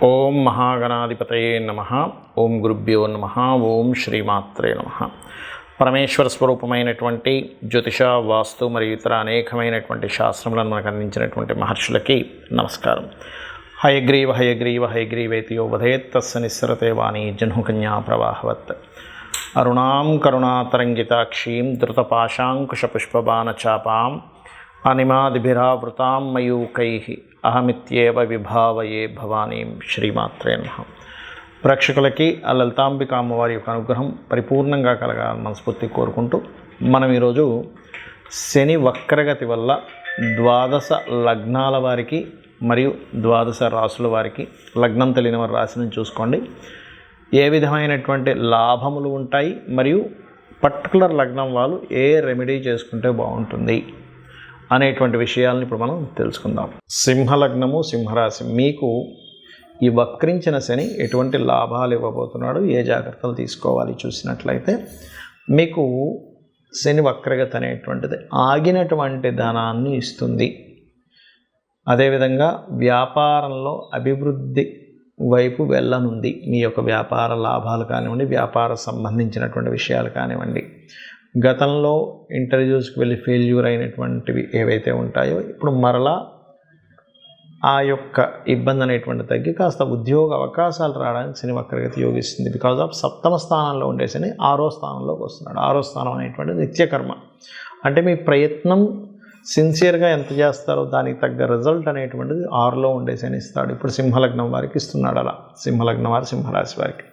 ఓం మహాగణాధిపతయే నమః. ఓం గురుభ్యో నమః. ఓం శ్రీమాత్రే నమః. పరమేశ్వర స్వరూపమైనటువంటి జ్యోతిష, వాస్తు మరియు ఇతర అనేకమైనటువంటి శాస్త్రములను మనకు అందించినటువంటి మహర్షులకి నమస్కారం. హయగ్రీవ హయగ్రీవ హయగ్రీవేతి యో వదేత్ తస్య నిస్సరతే వాణి జహ్నుకన్యా ప్రవాహవత్. అరుణాం కరుణాతరంగితాక్షీం ధృతపాశాంకుశపుష్పబాణచాపాం అనిమాదిభిరావృతాం మయూకైః అహమిత్యేవ విభావయే భవానీం. శ్రీమాత్రే నమః. ప్రేక్షకులకి ఆ లలితాంబిక అమ్మవారి యొక్క అనుగ్రహం పరిపూర్ణంగా కలగాలని మనస్ఫూర్తి కోరుకుంటూ మనం ఈరోజు శని వక్రగతి వల్ల ద్వాదశ లగ్నాల వారికి మరియు ద్వాదశ రాసుల వారికి, లగ్నం తెలియని వారి రాశిని చూసుకోండి, ఏ విధమైనటువంటి లాభములు ఉంటాయి మరియు పర్టికులర్ లగ్నం వాళ్ళు ఏ రెమెడీ చేసుకుంటే బాగుంటుంది అనేటువంటి విషయాలను ఇప్పుడు మనం తెలుసుకుందాం. సింహలగ్నము, సింహరాశి, మీకు ఈ వక్రించిన శని ఎటువంటి లాభాలు ఇవ్వబోతున్నాడు, ఏ జాగ్రత్తలు తీసుకోవాలి చూసినట్లయితే, మీకు శని వక్రగతి అనేటువంటిది ఆగినటువంటి ధనాన్ని ఇస్తుంది. అదేవిధంగా వ్యాపారంలో అభివృద్ధి వైపు వెళ్ళనుంది. మీ యొక్క వ్యాపార లాభాలు కానివ్వండి, వ్యాపార సంబంధించినటువంటి విషయాలు కానివ్వండి, గతంలో ఇంటర్వ్యూస్కి వెళ్ళి ఫెయిల్యూర్ అయినటువంటివి ఏవైతే ఉంటాయో ఇప్పుడు మరలా ఆ యొక్క ఇబ్బంది అనేటువంటి తగ్గి కాస్త ఉద్యోగ అవకాశాలు రావడానికి శని వక్రగతి యోగిస్తుంది. బికాజ్ ఆఫ్ సప్తమ స్థానంలో ఉండే శని 6వ స్థానంలోకి వస్తున్నాడు. 6వ స్థానం అనేటువంటి నిత్యకర్మ, అంటే మీ ప్రయత్నం సిన్సియర్గా ఎంత చేస్తారో దానికి తగ్గ రిజల్ట్ అనేటువంటిది 6లో ఉండే శని ఇస్తాడు. ఇప్పుడు సింహలగ్నం వారికి ఇస్తున్నాడు. అలా సింహలగ్నం వారు, సింహరాశి వారికి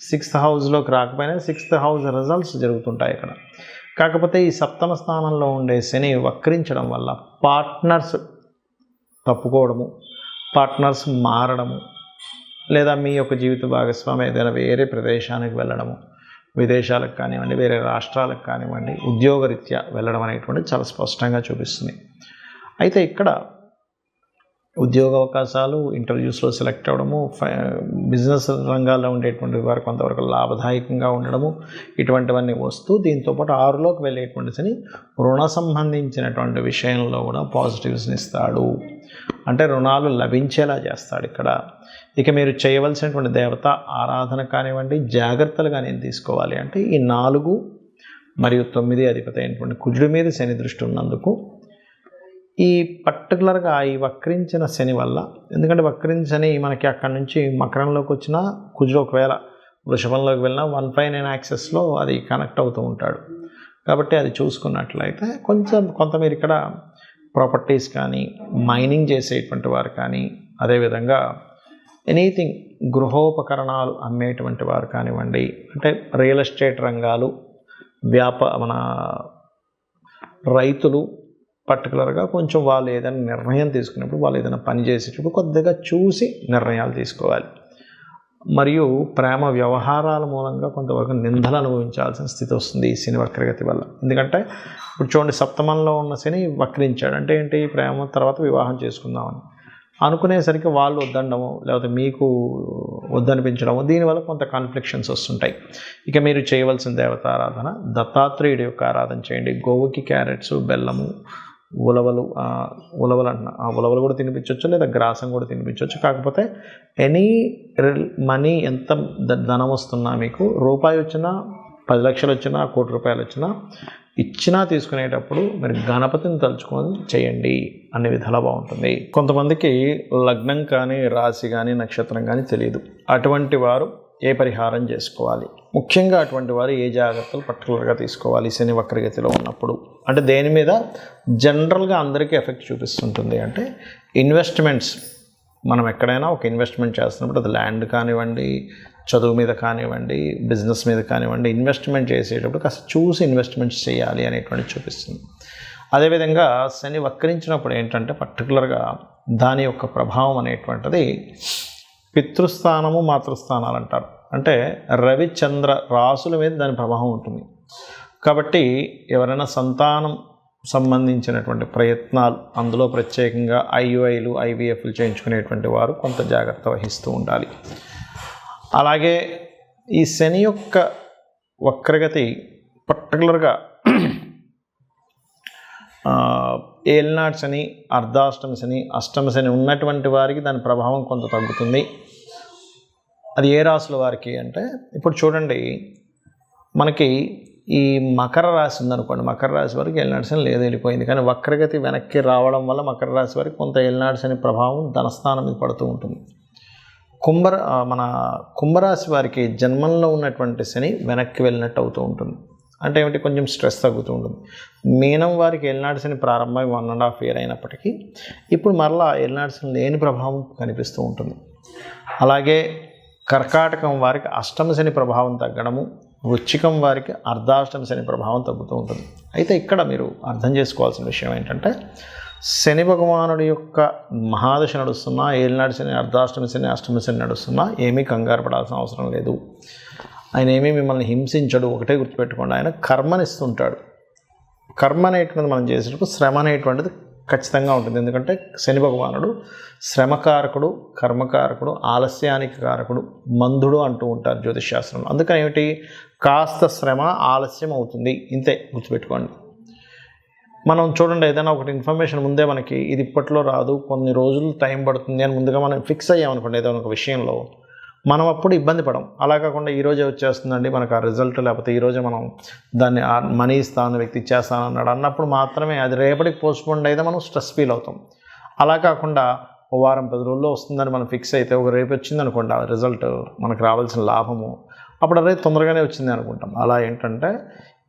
6th హౌస్లోకి రాకపోయినా 6th హౌస్ రిజల్ట్స్ జరుగుతుంటాయి ఇక్కడ. కాకపోతే ఈ సప్తమ స్థానంలో ఉండే శని వక్రించడం వల్ల పార్ట్నర్స్ తప్పుకోవడము, పార్ట్నర్స్ మారడము, లేదా మీ యొక్క జీవిత భాగస్వామి ఏదైనా వేరే ప్రదేశానికి వెళ్ళడము, విదేశాలకు కానివ్వండి, వేరే రాష్ట్రాలకు కానివ్వండి, ఉద్యోగరీత్యా వెళ్ళడం అనేటువంటిది చాలా స్పష్టంగా చూపిస్తుంది. అయితే ఇక్కడ ఉద్యోగ అవకాశాలు, ఇంటర్వ్యూస్లో సెలెక్ట్ అవ్వడము, బిజినెస్ రంగాల్లో ఉండేటువంటి వారు కొంతవరకు లాభదాయకంగా ఉండడము, ఇటువంటివన్నీ వస్తూ దీంతోపాటు 6లోకి వెళ్ళేటువంటి శని రుణ సంబంధించినటువంటి విషయంలో కూడా పాజిటివ్స్ని ఇస్తాడు. అంటే రుణాలు లభించేలా చేస్తాడు ఇక్కడ. ఇక మీరు చేయవలసినటువంటి దేవత ఆరాధన కానివ్వండి, జాగ్రత్తలు కానీ తీసుకోవాలి అంటే ఈ 4 మరియు 9 అధిపతి అయినటువంటి కుజుడి మీద శని దృష్టి ఉన్నందుకు ఈ పర్టికులర్గా ఈ వక్రించిన శని వల్ల, ఎందుకంటే వక్రించిన శని మనకి అక్కడి నుంచి మకరంలోకి వచ్చినా, కుజుడు ఒకవేళ వృషభంలోకి వెళ్ళినా 159 యాక్సెస్లో అది కనెక్ట్ అవుతూ ఉంటాడు. కాబట్టి అది చూసుకున్నట్లయితే కొంత మీరు ఇక్కడ ప్రాపర్టీస్ కానీ, మైనింగ్ చేసేటువంటి వారు కానీ, అదేవిధంగా ఎనీథింగ్ గృహోపకరణాలు అమ్మేటువంటి వారు కానివ్వండి, అంటే రియల్ ఎస్టేట్ రంగాలు, మన రైతులు పర్టికులర్గా కొంచెం వాళ్ళు ఏదైనా నిర్ణయం తీసుకున్నప్పుడు, వాళ్ళు ఏదైనా పని చేసేటప్పుడు కొద్దిగా చూసి నిర్ణయాలు తీసుకోవాలి. మరియు ప్రేమ వ్యవహారాల మూలంగా కొంతవరకు నిందలు అనుభవించాల్సిన స్థితి వస్తుంది ఈ శని వక్రగతి వల్ల. ఎందుకంటే ఇప్పుడు చూడండి, సప్తమంలో ఉన్న శని వక్రించాడు అంటే ఏంటి, ప్రేమ తర్వాత వివాహం చేసుకుందామని అనుకునేసరికి వాళ్ళు వద్దనడము, లేకపోతే మీకు వద్దనిపించడము, దీనివల్ల కొంత కాన్ఫ్లిక్షన్స్ వస్తుంటాయి. ఇక మీరు చేయవలసిన దేవత ఆరాధన దత్తాత్రేయుడి యొక్క ఆరాధన చేయండి. గోవుకి క్యారెట్స్, బెల్లము, ఉలవలు కూడా తినిపించవచ్చు, లేదా గ్రాసం కూడా తినిపించవచ్చు. కాకపోతే ఎనీ మనీ, ఎంత ధనం వస్తున్నా, మీకు రూపాయి వచ్చినా, 10 లక్షలు వచ్చినా, 1 కోటి రూపాయలు వచ్చినా, ఇచ్చినా తీసుకునేటప్పుడు మీరు గణపతిని తలుచుకొని చేయండి, అన్ని విధాలా బాగుంటుంది. కొంతమందికి లగ్నం కానీ, రాశి కానీ, నక్షత్రం కానీ తెలియదు. అటువంటి వారు ఏ పరిహారం చేసుకోవాలి, ముఖ్యంగా అటువంటి వారు ఏ జాగ్రత్తలు పర్టికులర్గా తీసుకోవాలి శని వక్రగతిలో ఉన్నప్పుడు, అంటే దేని మీద జనరల్గా అందరికీ ఎఫెక్ట్ చూపిస్తుంటుంది అంటే ఇన్వెస్ట్మెంట్స్. మనం ఎక్కడైనా ఒక ఇన్వెస్ట్మెంట్ చేస్తున్నప్పుడు, అది ల్యాండ్ కానివ్వండి, చదువు మీద కానివ్వండి, బిజినెస్ మీద కానివ్వండి, ఇన్వెస్ట్మెంట్ చేసేటప్పుడు కాస్త చూసి ఇన్వెస్ట్మెంట్స్ చేయాలి అనేటువంటి చూపిస్తుంది. అదేవిధంగా శని వక్రించినప్పుడు ఏంటంటే పర్టికులర్గా దాని యొక్క ప్రభావం అనేటువంటిది పితృస్థానము, మాతృస్థానాలు అంటారు. అంటే రవి, చంద్ర రాసుల మీద దాని ప్రభావం ఉంటుంది. కాబట్టి ఎవరైనా సంతానం సంబంధించినటువంటి ప్రయత్నాలు, అందులో ప్రత్యేకంగా IUIలు, IVFలు చేయించుకునేటువంటి వారు కొంత జాగ్రత్త వహిస్తూ ఉండాలి. అలాగే ఈ శని యొక్క వక్రగతి పర్టికులర్గా ఏలినాటి శని, అర్ధాష్టమి శని, అష్టమ శని ఉన్నటువంటి వారికి దాని ప్రభావం కొంత తగ్గుతుంది. అది ఏ రాశుల వారికి అంటే, ఇప్పుడు చూడండి, మనకి ఈ మకర రాశి ఉందనుకోండి, మకర రాశి వారికి ఏలినాటి శని లేదు, వెళ్ళిపోయింది. కానీ వక్రగతి వెనక్కి రావడం వల్ల మకర రాశి వారికి కొంత ఏలినాటి శని ప్రభావం ధనస్థానం మీద పడుతూ ఉంటుంది. మన కుంభరాశి వారికి జన్మంలో ఉన్నటువంటి శని వెనక్కి వెళ్ళినట్టు అవుతూ ఉంటుంది. అంటే ఏమిటి, కొంచెం స్ట్రెస్ తగ్గుతూ ఉంటుంది. మీనం వారికి ఏలినాటి శని ప్రారంభమై 1.5 year అయినప్పటికీ ఇప్పుడు మరలా ఏలినాటి శని లేని ప్రభావం కనిపిస్తూ ఉంటుంది. అలాగే కర్కాటకం వారికి అష్టమ శని ప్రభావం తగ్గడము, వృశ్చికం వారికి అర్ధాష్టమ శని ప్రభావం తగ్గుతూ ఉంటుంది. అయితే ఇక్కడ మీరు అర్థం చేసుకోవాల్సిన విషయం ఏంటంటే, శని భగవానుడి యొక్క మహాదశ నడుస్తున్నా, ఏలినాటి శని, అర్ధాష్టమ శని, అష్టమ శని నడుస్తున్నా ఏమీ కంగారు పడాల్సిన అవసరం లేదు. ఆయన ఏమీ మిమ్మల్ని హింసించడు. ఒకటే గుర్తుపెట్టుకోండి, ఆయన కర్మనిస్తుంటాడు. కర్మ అనేటువంటిది మనం చేసేటప్పుడు శ్రమ అనేటువంటిది ఖచ్చితంగా ఉంటుంది. ఎందుకంటే శని భగవానుడు శ్రమకారకుడు, కర్మకారకుడు, ఆలస్యానికి కారకుడు, మందుడు అంటూ ఉంటారు జ్యోతిష్ శాస్త్రంలో. అందుకని ఏమిటి, కాస్త శ్రమ ఆలస్యం అవుతుంది, ఇంతే గుర్తుపెట్టుకోండి. మనం చూడండి, ఏదైనా ఒకటి ఇన్ఫర్మేషన్ ముందే మనకి ఇది ఇప్పట్లో రాదు, కొన్ని రోజులు టైం పడుతుంది అని ముందుగా మనం ఫిక్స్ అయ్యామనుకోండి ఏదైనా ఒక విషయంలో, మనం అప్పుడు ఇబ్బంది పడం. అలా కాకుండా ఈరోజే వచ్చేస్తుందండి మనకు ఆ రిజల్ట్, లేకపోతే ఈరోజే మనం దాన్ని మనీ ఇస్తాను, వ్యక్తి ఇచ్చేస్తాను అన్నాడు అన్నప్పుడు మాత్రమే అది రేపటికి పోస్ట్పోన్ అయితే మనం స్ట్రెస్ ఫీల్ అవుతాం. అలా కాకుండా ఓ వారం 10 రోజుల్లో వస్తుందని మనం ఫిక్స్ అయితే, ఒక రేపు వచ్చింది అనుకోండి ఆ రిజల్ట్, మనకు రావాల్సిన లాభము, అప్పుడు అదే తొందరగానే వచ్చింది అనుకుంటాం. అలా ఏంటంటే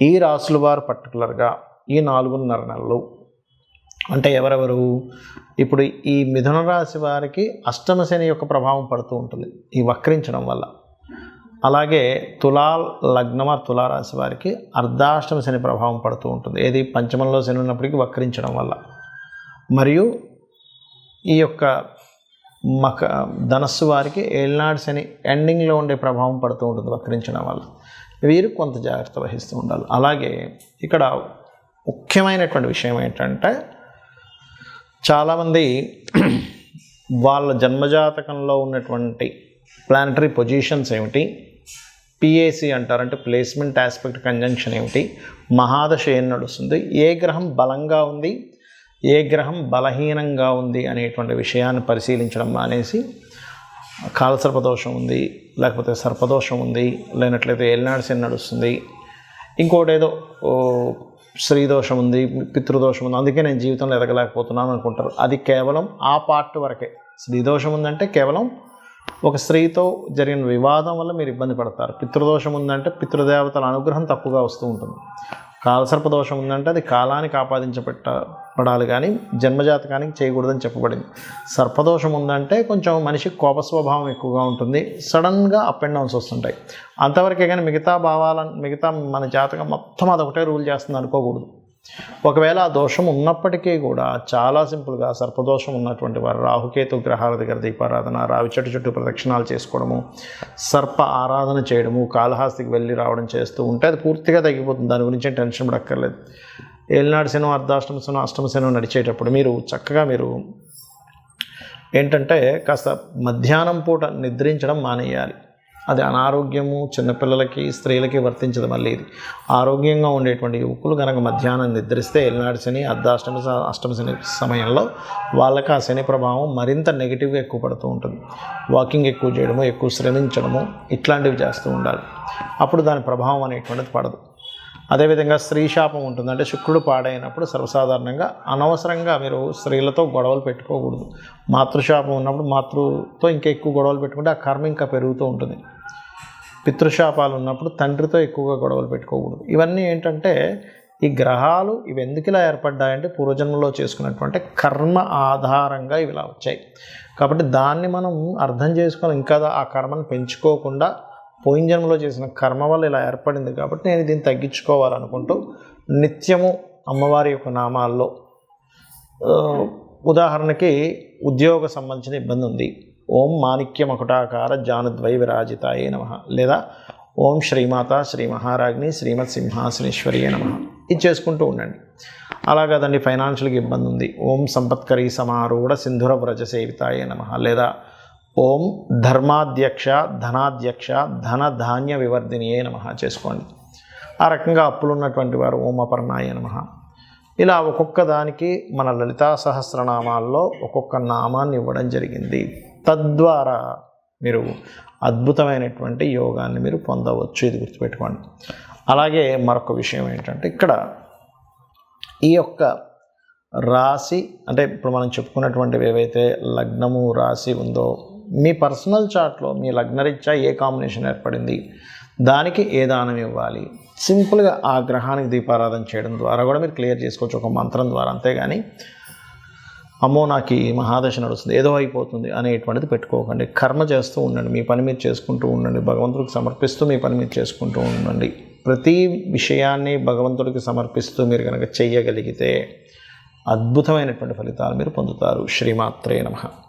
ఈ రాశుల వారు పర్టికులర్గా ఈ 4.5 నెలలు అంటే ఎవరెవరు, ఇప్పుడు ఈ మిథున రాశి వారికి అష్టమ శని యొక్క ప్రభావం పడుతూ ఉంటుంది ఈ వక్రించడం వల్ల. అలాగే లగ్నమ తులారాశి వారికి అర్ధాష్టమ శని ప్రభావం పడుతూ ఉంటుంది, ఏది పంచమంలో శని ఉన్నప్పటికీ వక్రించడం వల్ల. మరియు ఈ యొక్క ధనస్సు వారికి ఏలినాటి శని ఎండింగ్లో ఉండే ప్రభావం పడుతూ ఉంటుంది వక్రించడం వల్ల. వీరు కొంత జాగ్రత్త వహిస్తూ ఉండాలి. అలాగే ఇక్కడ ముఖ్యమైనటువంటి విషయం ఏంటంటే, చాలామంది వాళ్ళ జన్మజాతకంలో ఉన్నటువంటి ప్లానటరీ పొజిషన్స్ ఏమిటి, పిఏసి అంటారు, అంటే ప్లేస్మెంట్ ఆస్పెక్ట్ కంజంక్షన్ ఏమిటి, మహాదశ ఏం నడుస్తుంది, ఏ గ్రహం బలంగా ఉంది, ఏ గ్రహం బలహీనంగా ఉంది అనేటువంటి విషయాన్ని పరిశీలించడం మానేసి కాలసర్పదోషం ఉంది, లేకపోతే సర్పదోషం ఉంది, లేనట్లయితే ఏలినాటి శని నడుస్తుంది, ఇంకోటి ఏదో స్త్రీదోషం ఉంది, పితృదోషం ఉంది, అందుకే నేను జీవితంలో ఎదగలేకపోతున్నాను అనుకుంటారు. అది కేవలం ఆ పార్ట్ వరకే. స్త్రీదోషం ఉందంటే కేవలం ఒక స్త్రీతో జరిగిన వివాదం వల్ల మీరు ఇబ్బంది పడతారు. పితృదోషం ఉందంటే పితృదేవతల అనుగ్రహం తక్కువగా వస్తూ ఉంటుంది. కాలసర్పదోషం ఉందంటే అది కాలానికి ఆపాదించబడాలి కానీ జన్మజాతకానికి చేయకూడదని చెప్పబడింది. సర్పదోషం ఉందంటే కొంచెం మనిషికి కోప స్వభావం ఎక్కువగా ఉంటుంది, సడన్గా అప్ అండ్ డౌన్స్ వస్తుంటాయి, అంతవరకే. కానీ మిగతా మన జాతకం మొత్తం అదొకటే రూల్ చేస్తుంది అనుకోకూడదు. ఒకవేళ ఆ దోషం ఉన్నప్పటికీ కూడా చాలా సింపుల్గా సర్పదోషం ఉన్నటువంటి వారు రాహుకేతు గ్రహాల దగ్గర దీపారాధన, రావి చెట్టు చుట్టూ ప్రదక్షిణాలు చేసుకోవడము, సర్ప ఆరాధన చేయడము, కాళహస్తికి వెళ్ళి రావడం చేస్తూ ఉంటే అది పూర్తిగా తగ్గిపోతుంది. దాని గురించి టెన్షన్ పడక్కర్లేదు. ఏలినాటి శని, అర్ధాష్టమ శని, అష్టమ శని నడిచేటప్పుడు మీరు చక్కగా ఏంటంటే కాస్త మధ్యాహ్నం పూట నిద్రించడం మానేయాలి. అది అనారోగ్యము చిన్నపిల్లలకి, స్త్రీలకి వర్తించదు. మళ్ళీ ఇది ఆరోగ్యంగా ఉండేటువంటి యువకులు కనుక మధ్యాహ్నం నిద్రిస్తే ఏలినాటి శని, అష్టమ శని సమయంలో వాళ్ళకి ఆ శని ప్రభావం మరింత నెగిటివ్గా ఎక్కువ పడుతూ ఉంటుంది. వాకింగ్ ఎక్కువ చేయడము, ఎక్కువ శ్రమించడము, ఇట్లాంటివి చేస్తూ ఉండాలి. అప్పుడు దాని ప్రభావం అనేటువంటిది పడదు. అదేవిధంగా స్త్రీ శాపం ఉంటుంది, అంటే శుక్రుడు పాడైనప్పుడు సర్వసాధారణంగా అనవసరంగా మీరు స్త్రీలతో గొడవలు పెట్టుకోకూడదు. మాతృశాపం ఉన్నప్పుడు మాతృతో ఇంకా ఎక్కువ గొడవలు పెట్టుకుంటే ఆ కర్మ ఇంకా పెరుగుతూ ఉంటుంది. పితృశాపాలు ఉన్నప్పుడు తండ్రితో ఎక్కువగా గొడవలు పెట్టుకోకూడదు. ఇవన్నీ ఏంటంటే ఈ గ్రహాలు ఇవి ఎందుకు ఇలా ఏర్పడ్డాయంటే పూర్వజన్మలో చేసుకున్నటువంటి కర్మ ఆధారంగా ఇవి ఇలా వచ్చాయి. కాబట్టి దాన్ని మనం అర్థం చేసుకొని ఇంకా ఆ కర్మను పెంచుకోకుండా పోయిన జన్మలో చేసిన కర్మ వల్ల ఇలా ఏర్పడింది కాబట్టి నేను దీన్ని తగ్గించుకోవాలనుకుంటూ నిత్యము అమ్మవారి యొక్క నామాల్లో, ఉదాహరణకి ఉద్యోగ సంబంధించిన ఇబ్బంది ఉంది, ఓం మాణిక్య మకుటాకార జానుద్వై విరాజితాయే నమః, లేదా ఓం శ్రీమాత శ్రీ మహారాజ్ని శ్రీమత్ సింహాసనేశ్వరియే నమః, ఇది చేసుకుంటూ ఉండండి. అలా కదండి ఫైనాన్షియల్గా ఇబ్బంది ఉంది, ఓం సంపత్కరీ సమారూఢ సింధుర వ్రజ సేవితాయే నమః, లేదా ఓం ధర్మాధ్యక్ష ధనాధ్యక్ష ధన ధాన్య వివర్ధినియే నమః చేసుకోండి. ఆ రకంగా అప్పులు ఉన్నటువంటి వారు ఓం అపర్ణాయ నమః. ఇలా ఒక్కొక్క దానికి మన లలితా సహస్రనామాల్లో ఒక్కొక్క నామాన్ని ఇవ్వడం జరిగింది. తద్వారా మీరు అద్భుతమైనటువంటి యోగాన్ని మీరు పొందవచ్చు. ఇది గుర్తుపెట్టుకోండి. అలాగే మరొక విషయం ఏంటంటే, ఇక్కడ ఈ యొక్క రాశి అంటే ఇప్పుడు మనం చెప్పుకున్నటువంటివి ఏవైతే లగ్నము రాశి ఉందో, మీ పర్సనల్ చార్ట్లో మీ లగ్నరీత్యా ఏ కాంబినేషన్ ఏర్పడింది, దానికి ఏ దానం ఇవ్వాలి, సింపుల్గా ఆ గ్రహానికి దీపారాధన చేయడం ద్వారా కూడా మీరు క్లియర్ చేసుకోవచ్చు ఒక మంత్రం ద్వారా. అంతేగాని అమ్మో నాకు ఈ మహాదశ నడుస్తుంది, ఏదో అయిపోతుంది అనేటువంటిది పెట్టుకోకండి. కర్మ చేస్తూ ఉండండి, మీ పని మీరు చేసుకుంటూ ఉండండి, భగవంతుడికి సమర్పిస్తూ మీ పని మీరు చేసుకుంటూ ఉండండి. ప్రతి విషయాన్ని భగవంతుడికి సమర్పిస్తూ మీరు కనుక చెయ్యగలిగితే అద్భుతమైనటువంటి ఫలితాలు మీరు పొందుతారు. శ్రీమాత్రే నమః.